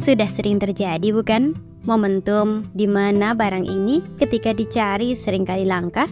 Sudah sering terjadi bukan? Momentum di mana barang ini ketika dicari seringkali langka,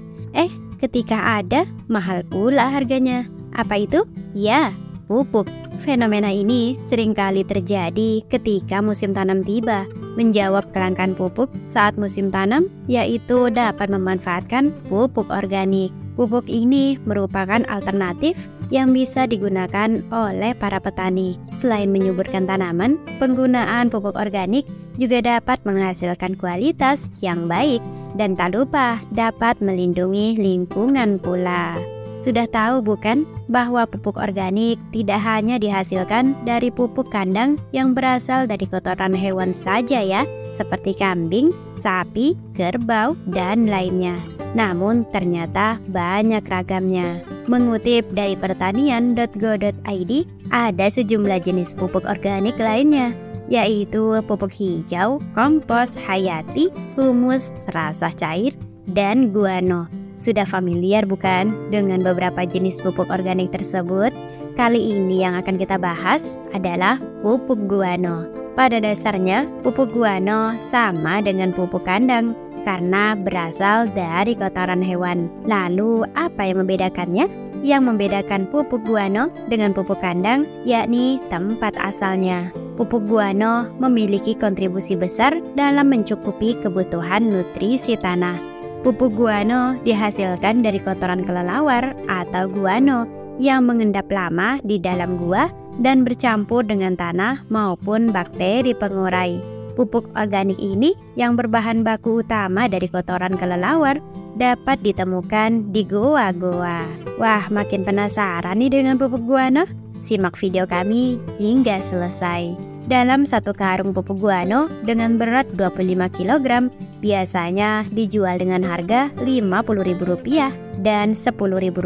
ketika ada mahal pula harganya. Apa itu? Ya, pupuk. Fenomena ini seringkali terjadi ketika musim tanam tiba. Menjawab kelangkaan pupuk saat musim tanam, yaitu dapat memanfaatkan pupuk organik. Pupuk ini merupakan alternatif yang bisa digunakan oleh para petani. Selain menyuburkan tanaman, penggunaan pupuk organik juga dapat menghasilkan kualitas yang baik dan tak lupa dapat melindungi lingkungan pula. Sudah tahu bukan bahwa pupuk organik tidak hanya dihasilkan dari pupuk kandang yang berasal dari kotoran hewan saja ya, seperti kambing, sapi, kerbau, dan lainnya. Namun ternyata banyak ragamnya. Mengutip dari pertanian.go.id, ada sejumlah jenis pupuk organik lainnya, yaitu pupuk hijau, kompos hayati, humus serasa cair, dan guano. Sudah familiar bukan dengan beberapa jenis pupuk organik tersebut? Kali ini yang akan kita bahas adalah pupuk guano. Pada dasarnya, pupuk guano sama dengan pupuk kandang karena berasal dari kotoran hewan. Lalu, apa yang membedakannya? Yang membedakan pupuk guano dengan pupuk kandang yakni tempat asalnya. Pupuk guano memiliki kontribusi besar dalam mencukupi kebutuhan nutrisi tanah. Pupuk guano dihasilkan dari kotoran kelelawar atau guano yang mengendap lama di dalam gua dan bercampur dengan tanah maupun bakteri pengurai. Pupuk organik ini yang berbahan baku utama dari kotoran kelelawar dapat ditemukan di goa-goa. Wah, makin penasaran nih dengan pupuk guano? Simak video kami hingga selesai. Dalam satu karung pupuk guano dengan berat 25 kg biasanya dijual dengan harga Rp50.000 dan Rp10.000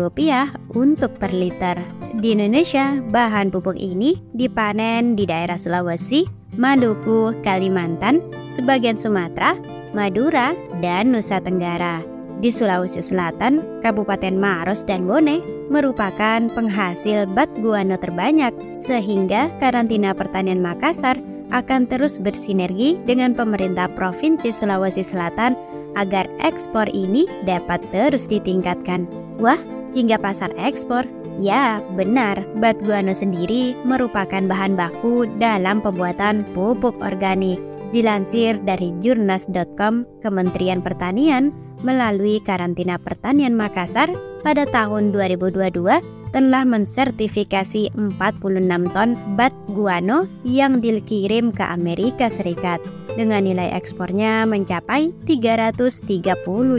untuk per liter. Di Indonesia, bahan pupuk ini dipanen di daerah Sulawesi, Maluku, Kalimantan, sebagian Sumatera, Madura, dan Nusa Tenggara. Di Sulawesi Selatan, Kabupaten Maros dan Bone merupakan penghasil bat guano terbanyak, sehingga Karantina Pertanian Makassar akan terus bersinergi dengan pemerintah Provinsi Sulawesi Selatan agar ekspor ini dapat terus ditingkatkan. Wah, hingga pasar ekspor? Ya, benar, bat guano sendiri merupakan bahan baku dalam pembuatan pupuk organik. Dilansir dari jurnas.com, Kementerian Pertanian melalui Karantina Pertanian Makassar pada tahun 2022 telah mensertifikasi 46 ton bat guano yang dikirim ke Amerika Serikat dengan nilai ekspornya mencapai 330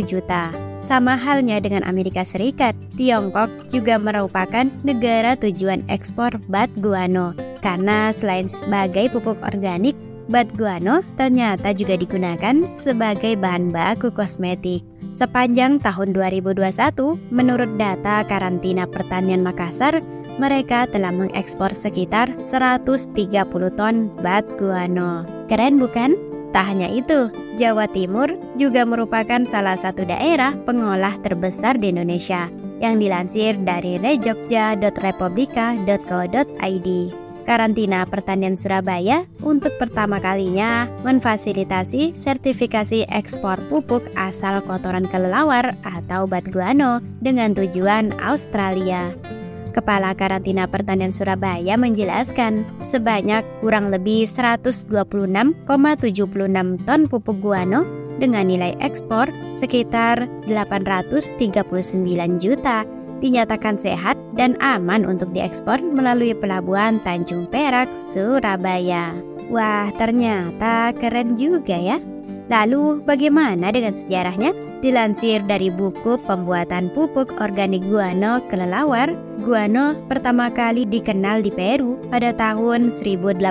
juta. Sama halnya dengan Amerika Serikat, Tiongkok juga merupakan negara tujuan ekspor bat guano karena selain sebagai pupuk organik, bat guano ternyata juga digunakan sebagai bahan baku kosmetik. Sepanjang tahun 2021, menurut data Karantina Pertanian Makassar, mereka telah mengekspor sekitar 130 ton bat guano. Keren bukan? Tak hanya itu, Jawa Timur juga merupakan salah satu daerah pengolah terbesar di Indonesia, yang dilansir dari rejogja.republika.co.id. Karantina Pertanian Surabaya untuk pertama kalinya memfasilitasi sertifikasi ekspor pupuk asal kotoran kelelawar atau bat guano dengan tujuan Australia. Kepala Karantina Pertanian Surabaya menjelaskan sebanyak kurang lebih 126,76 ton pupuk guano dengan nilai ekspor sekitar 839 juta dinyatakan sehat dan aman untuk diekspor melalui pelabuhan Tanjung Perak, Surabaya. Wah, ternyata keren juga ya. Lalu bagaimana dengan sejarahnya? Dilansir dari buku pembuatan pupuk organik guano kelelawar, guano pertama kali dikenal di Peru pada tahun 1850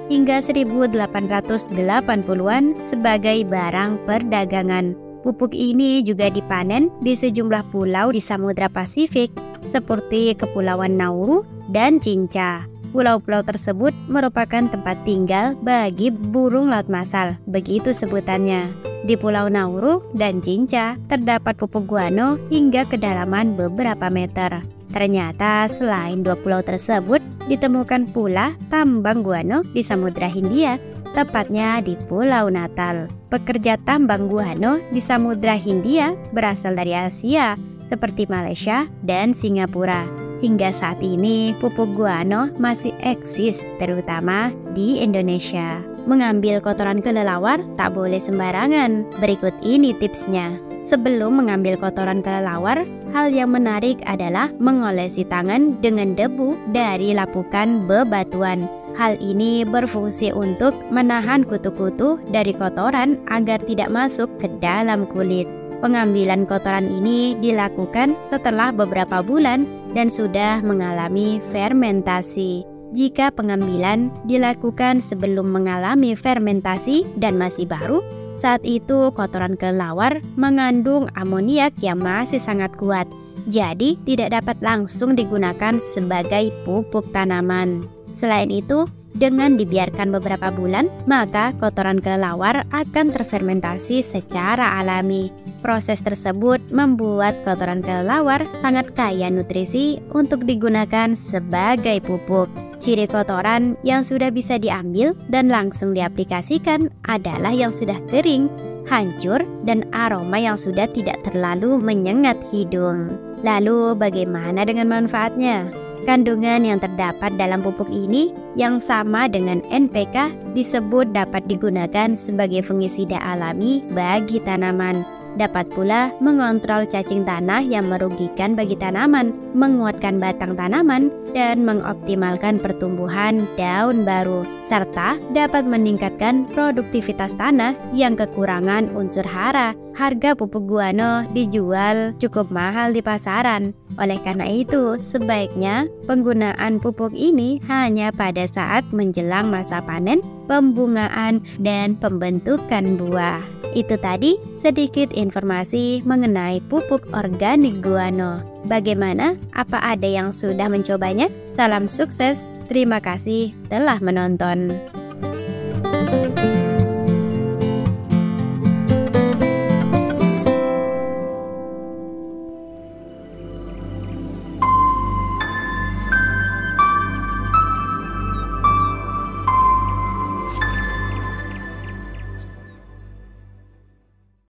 hingga 1880-an sebagai barang perdagangan. Pupuk ini juga dipanen di sejumlah pulau di Samudra Pasifik seperti Kepulauan Nauru dan Cinca. Pulau-pulau tersebut merupakan tempat tinggal bagi burung laut masal, begitu sebutannya. Di Pulau Nauru dan Cinca terdapat pupuk guano hingga kedalaman beberapa meter. Ternyata selain 2 pulau tersebut, ditemukan pula tambang guano di Samudra Hindia, tepatnya di Pulau Natal. Pekerja tambang guano di Samudra Hindia berasal dari Asia, seperti Malaysia dan Singapura. Hingga saat ini, pupuk guano masih eksis, terutama di Indonesia. Mengambil kotoran kelelawar tak boleh sembarangan. Berikut ini tipsnya. Sebelum mengambil kotoran kelelawar, hal yang menarik adalah mengolesi tangan dengan debu dari lapukan bebatuan. Hal ini berfungsi untuk menahan kutu-kutu dari kotoran agar tidak masuk ke dalam kulit. Pengambilan kotoran ini dilakukan setelah beberapa bulan dan sudah mengalami fermentasi. Jika pengambilan dilakukan sebelum mengalami fermentasi dan masih baru, saat itu kotoran kelelawar mengandung amoniak yang masih sangat kuat, jadi tidak dapat langsung digunakan sebagai pupuk tanaman. Selain itu, dengan dibiarkan beberapa bulan, maka kotoran kelelawar akan terfermentasi secara alami. Proses tersebut membuat kotoran kelelawar sangat kaya nutrisi untuk digunakan sebagai pupuk. Ciri kotoran yang sudah bisa diambil dan langsung diaplikasikan adalah yang sudah kering, hancur, dan aroma yang sudah tidak terlalu menyengat hidung. Lalu bagaimana dengan manfaatnya? Kandungan yang terdapat dalam pupuk ini yang sama dengan NPK disebut dapat digunakan sebagai fungisida alami bagi tanaman. Dapat pula mengontrol cacing tanah yang merugikan bagi tanaman, menguatkan batang tanaman, dan mengoptimalkan pertumbuhan daun baru, serta dapat meningkatkan produktivitas tanah yang kekurangan unsur hara. Harga pupuk guano dijual cukup mahal di pasaran. Oleh karena itu, sebaiknya penggunaan pupuk ini hanya pada saat menjelang masa panen, pembungaan, dan pembentukan buah. Itu tadi sedikit informasi mengenai pupuk organik guano. Bagaimana? Apa ada yang sudah mencobanya? Salam sukses. Terima kasih telah menonton.